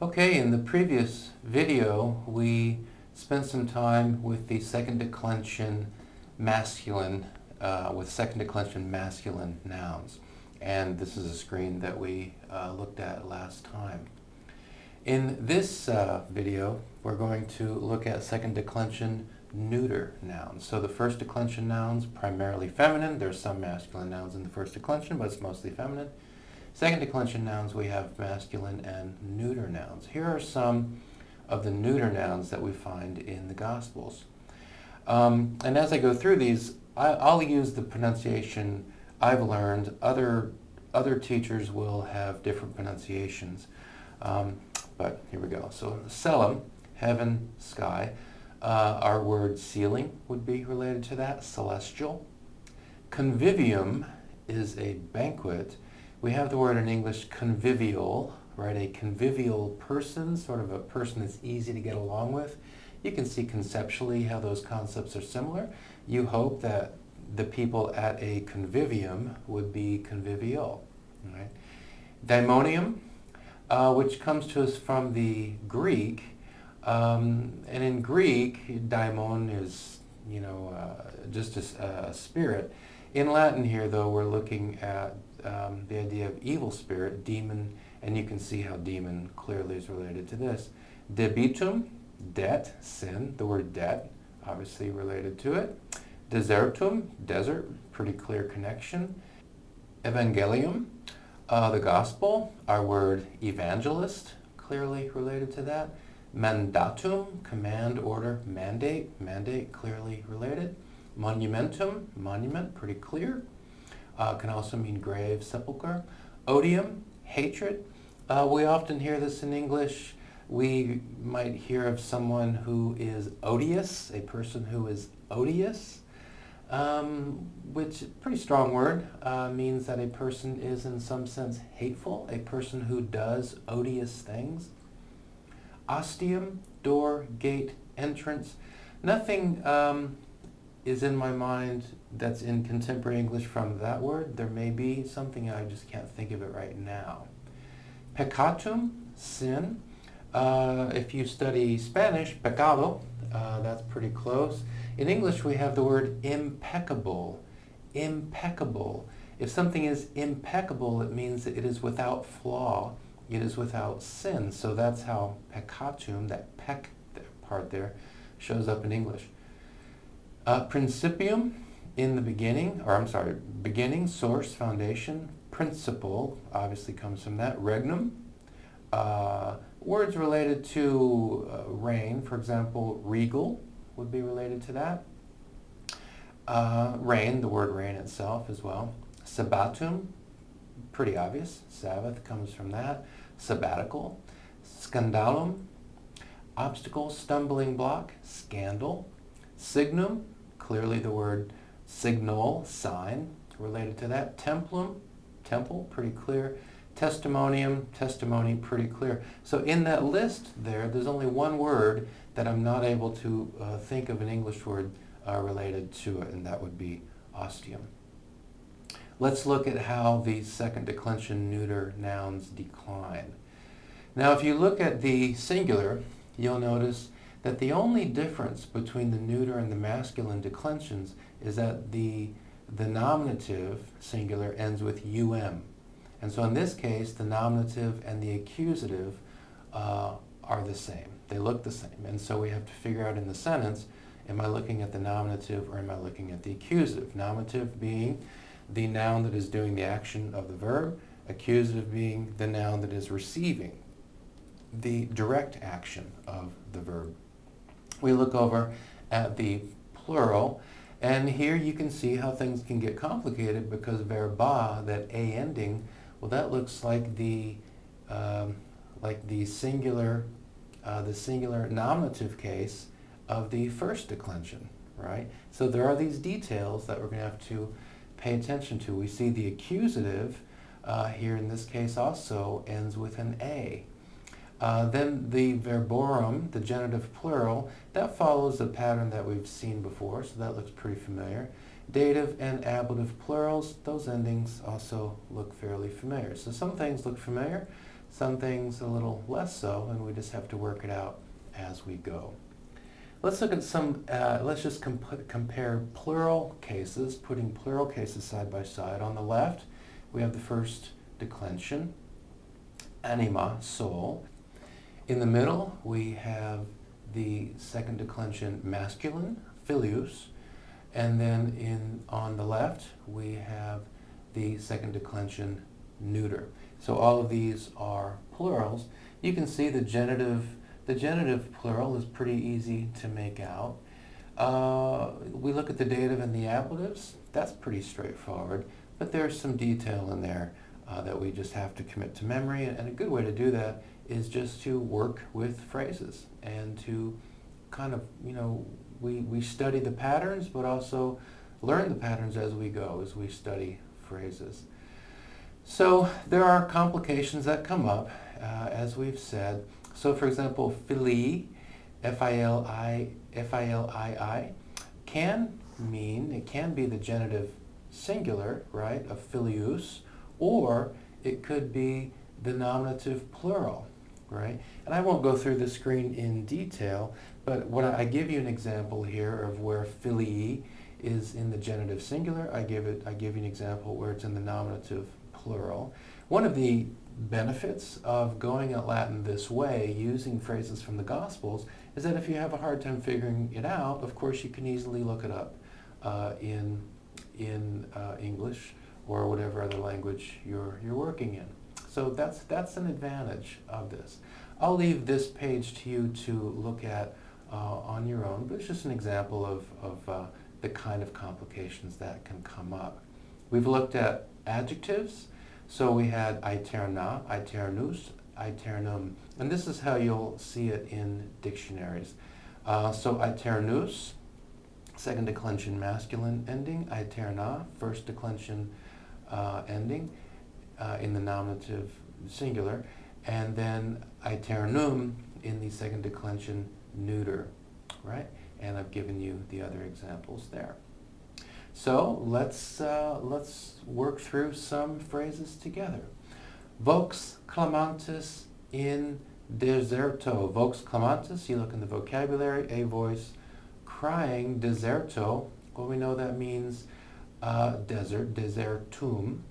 Okay, in the previous video we spent some time with the second declension masculine, nouns. And this is a screen that we looked at last time. In this video we're going to look at second declension neuter nouns. So the first declension nouns, primarily feminine. There's some masculine nouns in the first declension, but it's mostly feminine. Second declension nouns, we have masculine and neuter nouns. Here are some of the neuter nouns that we find in the Gospels. And as I go through these, I'll use the pronunciation I've learned. Other teachers will have different pronunciations. But here we go. So Selim, heaven, sky. Our word ceiling would be related to that, celestial. Convivium is a banquet. We have the word in English convivial, right? A convivial person, sort of a person that's easy to get along with. You can see conceptually how those concepts are similar. You hope that the people at a convivium would be convivial, right? Daimonium, which comes to us from the Greek. And in Greek, daimon is, just a spirit. In Latin here, though, we're looking at the idea of evil spirit, demon, and you can see how demon clearly is related to this. Debitum, debt, sin, the word debt, obviously related to it. Desertum, desert, pretty clear connection. Evangelium, the gospel, our word evangelist, clearly related to that. Mandatum, command, order, mandate, clearly related. Monumentum, monument, pretty clear. Can also mean grave, sepulcher. Odium, hatred. We often hear this in English. We might hear of someone who is odious, a person who is odious, which, pretty strong word, means that a person is in some sense hateful, a person who does odious things. Ostium, door, gate, entrance. Nothing is in my mind that's in contemporary English from that word. There may be something, I just can't think of it right now. Peccatum, sin. If you study Spanish, pecado, that's pretty close. In English, we have the word impeccable. Impeccable. If something is impeccable, it means that it is without flaw. It is without sin. So that's how peccatum, that peck part there, shows up in English. Principium, in the beginning, beginning, source, foundation. Principle, obviously comes from that. Regnum, words related to reign, for example, regal would be related to that. Reign, the word reign itself as well. Sabbatum, pretty obvious. Sabbath comes from that. Sabbatical. Scandalum, obstacle, stumbling block. Scandal. Signum, clearly the word signal, sign, related to that. Templum, temple, pretty clear. Testimonium, testimony, pretty clear. So in that list there's only one word that I'm not able to think of an English word related to it, and that would be ostium. Let's look at how these second declension neuter nouns decline. Now, if you look at the singular, you'll notice that the only difference between the neuter and the masculine declensions is that the nominative singular ends with um. And so in this case, the nominative and the accusative are the same. They look the same. And so we have to figure out in the sentence, am I looking at the nominative or am I looking at the accusative? Nominative being the noun that is doing the action of the verb, accusative being the noun that is receiving the direct action of the verb. We look over at the plural, and here you can see how things can get complicated because verba, that a ending, well, that looks like the singular nominative case of the first declension, right? So there are these details that we're going to have to pay attention to. We see the accusative here in this case also ends with an a. Then the verborum, the genitive plural, that follows a pattern that we've seen before, so that looks pretty familiar. Dative and ablative plurals, those endings also look fairly familiar. So some things look familiar, some things a little less so, and we just have to work it out as we go. Let's look at some, let's just compare plural cases, putting plural cases side by side. On the left, we have the first declension, anima, soul. In the middle, we have the second declension, masculine, filius. And then on the left, we have the second declension, neuter. So all of these are plurals. You can see the genitive plural is pretty easy to make out. We look at the dative and the ablatives. That's pretty straightforward, but there's some detail in there that we just have to commit to memory. And a good way to do that is just to work with phrases and to kind of, we study the patterns, but also learn the patterns as we go, as we study phrases. So there are complications that come up, as we've said. So for example, filii, F-I-L-I-I, can be the genitive singular, right, of filius, or it could be the nominative plural, right? And I won't go through the screen in detail, but I give you an example here of where filii is in the genitive singular. I give you an example where it's in the nominative plural. One of the benefits of going at Latin this way, using phrases from the Gospels, is that if you have a hard time figuring it out, of course you can easily look it up in English or whatever other language you're working in. So that's an advantage of this. I'll leave this page to you to look at on your own, but it's just an example of the kind of complications that can come up. We've looked at adjectives. So we had aeterna, aeternus, aeternum, and this is how you'll see it in dictionaries. So aeternus, second declension masculine ending, aeterna, first declension ending in the nominative singular, and then aeternum in the second declension neuter, right? And I've given you the other examples there. So let's work through some phrases together. Vox clamantis in deserto. Vox clamantis, you look in the vocabulary, a voice crying, deserto. Well, we know that means desert, desertum.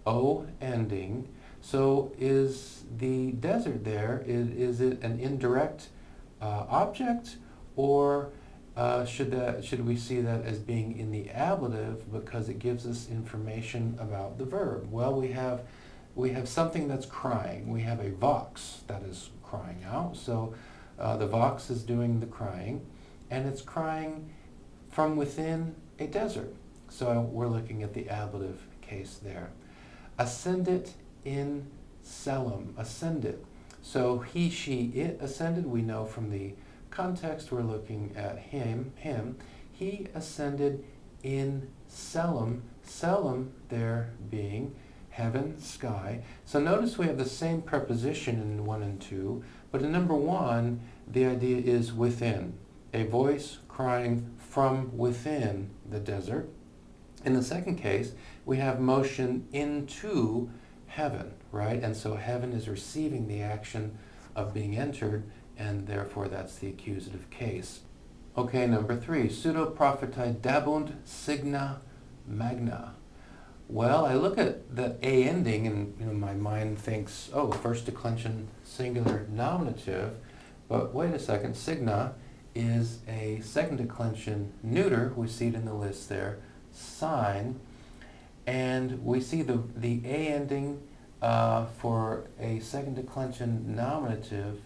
O ending. So is the desert there, is it an indirect object, or should we see that as being in the ablative because it gives us information about the verb? Well, we have something that's crying. We have a vox that is crying out. So the vox is doing the crying, and it's crying from within a desert. So we're looking at the ablative case there. Ascendit in celum. Ascendit. So he, she, it ascended. We know from the context we're looking at him. He ascended in celum. Celum there being heaven, sky. So notice we have the same preposition in 1 and 2, but in number 1, the idea is within. A voice crying from within the desert. In the second case, we have motion into heaven, right? And so heaven is receiving the action of being entered, and therefore that's the accusative case. Okay, number 3, pseudo prophetae dabunt signa magna. Well, I look at the A ending and my mind thinks, oh, first declension singular nominative, but wait a second, signa is a second declension neuter. We see it in the list there, sign, and we see the A ending for a second declension nominative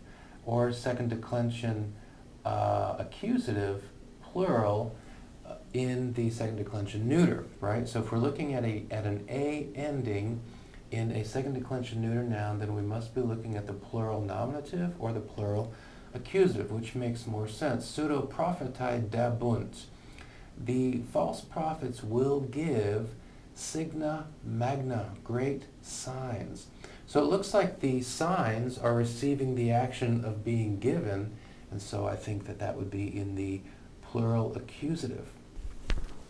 or second declension accusative plural in the second declension neuter, right? So if we're looking at an A ending in a second declension neuter noun, then we must be looking at the plural nominative or the plural accusative, which makes more sense. Pseudo prophetae dabunt. The false prophets will give signa magna, great signs. So it looks like the signs are receiving the action of being given, and so I think that would be in the plural accusative.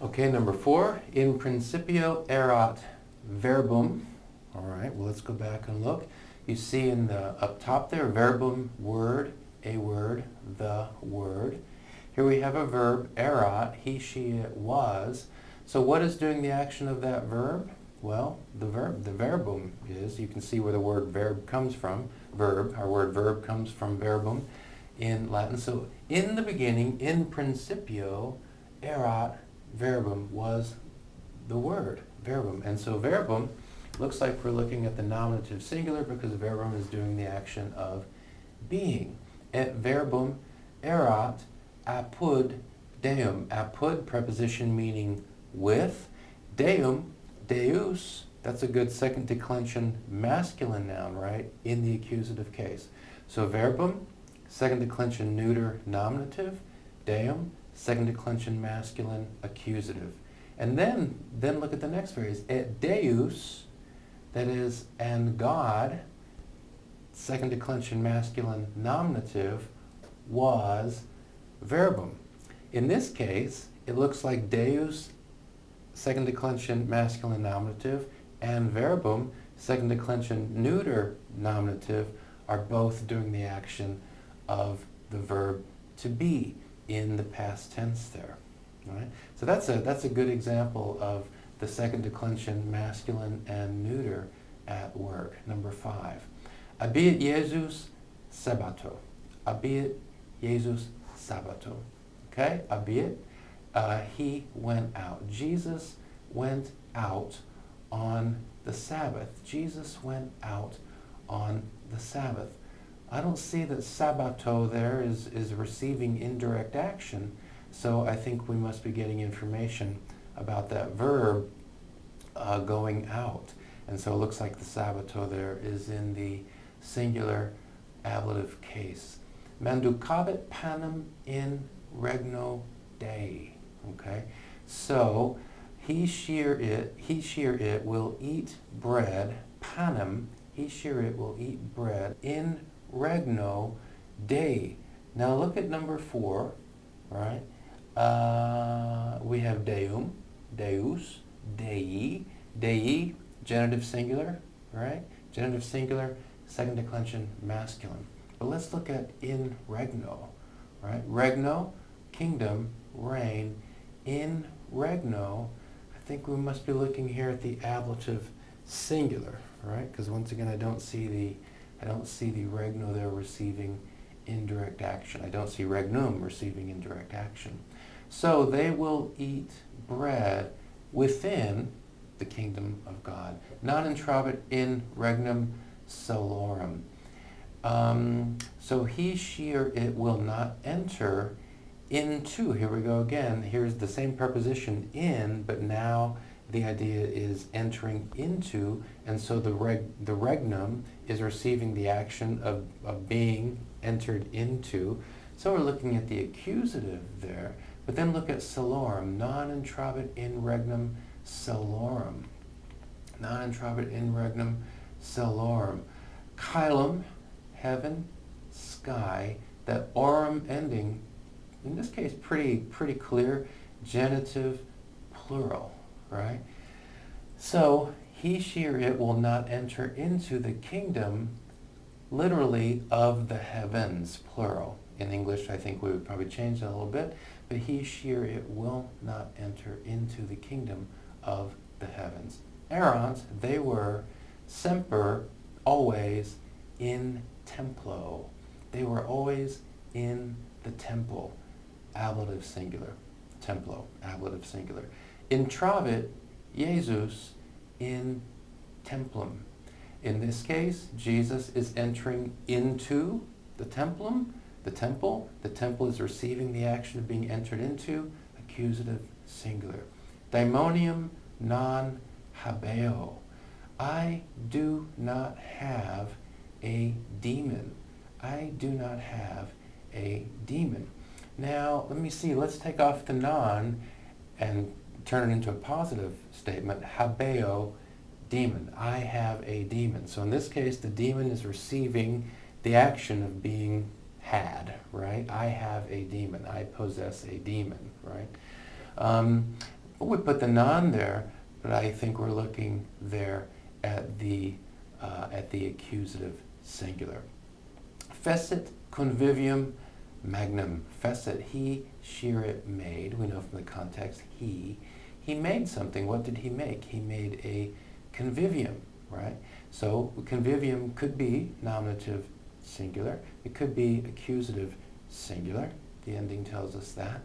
Okay, number 4, in principio erat verbum. All right, well, let's go back and look. You see in the up top there, verbum, word, a word, the word. Here we have a verb, erat, he, she, it was. So what is doing the action of that verb? Well, the verbum is, you can see where the word verb comes from, our word verb comes from verbum in Latin. So in the beginning, in principio, erat verbum was the word, verbum. And so verbum looks like we're looking at the nominative singular because verbum is doing the action of being. Et verbum erat apud Deum. Apud, preposition meaning with. Deum, Deus, that's a good second declension masculine noun, right, in the accusative case. So verbum, second declension neuter nominative. Deum, second declension masculine accusative. And then look at the next phrase. Et Deus, that is, and God, second declension masculine nominative, was verbum. In this case, it looks like Deus, second declension masculine nominative, and verbum, second declension neuter nominative, are both doing the action of the verb to be in the past tense there. All right? So that's a good example of the second declension masculine and neuter at work. Number 5. Abiet Jesus Sabbato. Abiet Jesus Sabbato. Okay? Abiet, he went out. Jesus went out on the Sabbath. Jesus went out on the Sabbath. I don't see that Sabbato there is receiving indirect action, so I think we must be getting information about that verb going out. And so it looks like the Sabbato there is in the singular ablative case. Manducabit panem in regno Dei. Okay? So he, she, or it will eat bread, panem, he, she, or it will eat bread in regno Dei. Now look at number 4, right? We have Deum, Deus, Dei, Dei, genitive singular, right? Genitive singular, second declension masculine. But let's look at in regno, right? Regno, kingdom, reign. In regno, I think we must be looking here at the ablative singular, right? Because once again, I don't see the regno there receiving indirect action. I don't see regnum receiving indirect action. So they will eat bread within the kingdom of God. Non intravit in regnum solorum. So he, she, or it will not enter into. Here we go again. Here's the same preposition in, but now the idea is entering into, and so the regnum is receiving the action of being entered into. So we're looking at the accusative there, but then look at solorum. Non intravit in regnum solorum. Non intravit in regnum solorum. Chylum, heaven, sky, that aurum ending, in this case pretty clear, genitive plural, right? So he, she, or it will not enter into the kingdom, literally, of the heavens, plural. In English, I think we would probably change that a little bit, but he, she, or it will not enter into the kingdom of the heavens. Erant, they were, semper, always, in templo. They were always in the temple. Ablative singular. Templo, ablative singular. Intravit Jesus in templum. In this case, Jesus is entering into the templum, the temple. The temple is receiving the action of being entered into, accusative singular. Daimonium non habeo. I do not have a demon. I do not have a demon. Now, let me see. Let's take off the non and turn it into a positive statement. Habeo, demon. I have a demon. So in this case, the demon is receiving the action of being had, right? I have a demon. I possess a demon, right? Well, we put the noun there, but I think we're looking there at the accusative singular. Fecit convivium magnum. Fecit, he, shear it, made. We know from the context, he. He made something. What did he make? He made a convivium, right? So convivium could be nominative singular. It could be accusative singular. The ending tells us that.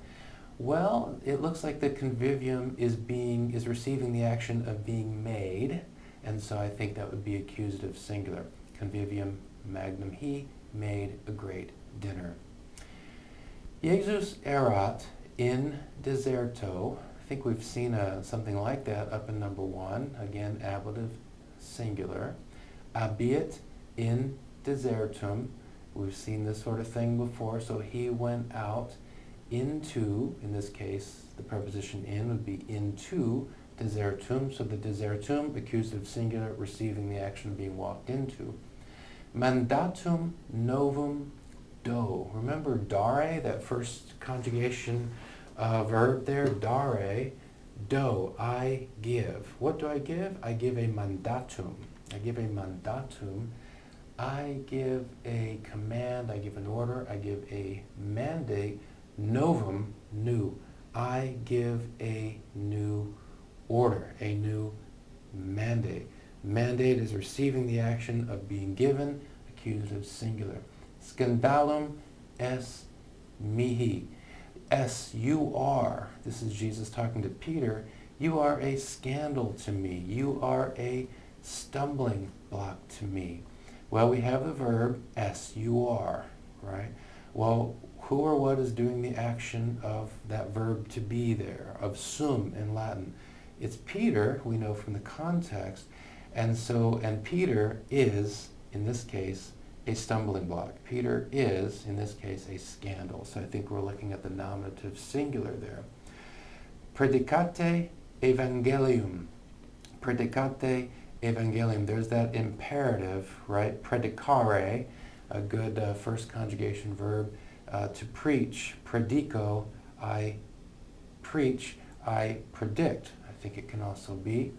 Well, it looks like the convivium is receiving the action of being made, and so I think that would be accusative singular. Convivium magnum. He made a great dinner. Jesus erat in deserto. I think we've seen something like that up in number 1. Again, ablative singular. Abiet in desertum. We've seen this sort of thing before. So he went out into, in this case, the preposition in would be into desertum. So the desertum, accusative singular, receiving the action of being walked into. Mandatum novum do. Remember dare, that first conjugation verb there, dare, do, I give. What do I give? I give a mandatum. I give a mandatum. I give a command, I give an order, I give a mandate, novum, new. I give a new order, a new mandate. Mandate is receiving the action of being given, accusative singular. Scandalum es mihi. Es, you are. This is Jesus talking to Peter. You are a scandal to me. You are a stumbling block to me. Well, we have the verb es, you are, right? Well, who or what is doing the action of that verb to be there, of sum in Latin? It's Peter, we know from the context, and Peter is, in this case, a stumbling block. Peter is, in this case, a scandal. So I think we're looking at the nominative singular there. Predicate evangelium. Predicate evangelium. There's that imperative, right? Predicare, a good first conjugation verb, to preach. Predico, I preach, I predict. I think it can also be.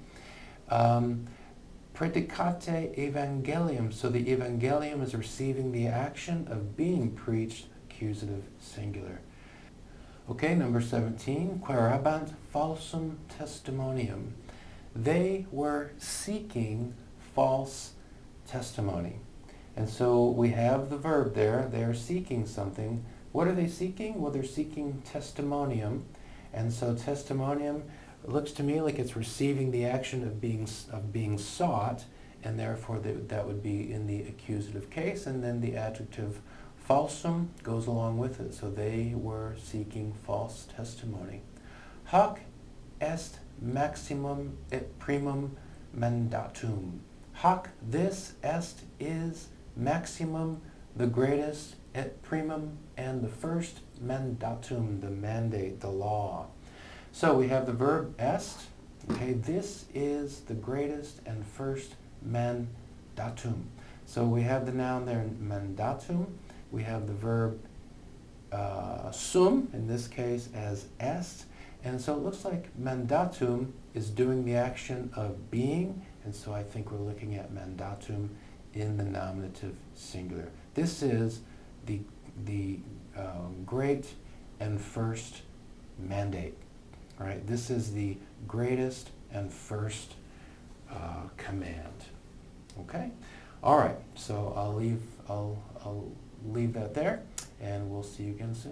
Predicate evangelium. So the evangelium is receiving the action of being preached, accusative singular. Okay, number 17. Querabant falsum testimonium. They were seeking false testimony. And so we have the verb there. They're seeking something. What are they seeking? Well, they're seeking testimonium. And so testimonium looks to me like it's receiving the action of being sought, and therefore that would be in the accusative case, and then the adjective falsum goes along with it. So they were seeking false testimony. Hoc est maximum et primum mandatum. Hoc, this, est, is, maximum, the greatest, et primum, and the first, mandatum, the mandate, the law. So we have the verb est. Okay, this is the greatest and first mandatum. So we have the noun there, mandatum. We have the verb sum, in this case as est. And so it looks like mandatum is doing the action of being, and so I think we're looking at mandatum in the nominative singular. This is the great and first mandate. Right? This is the greatest and first command. Okay? All right. So I'll leave that there, and we'll see you again soon.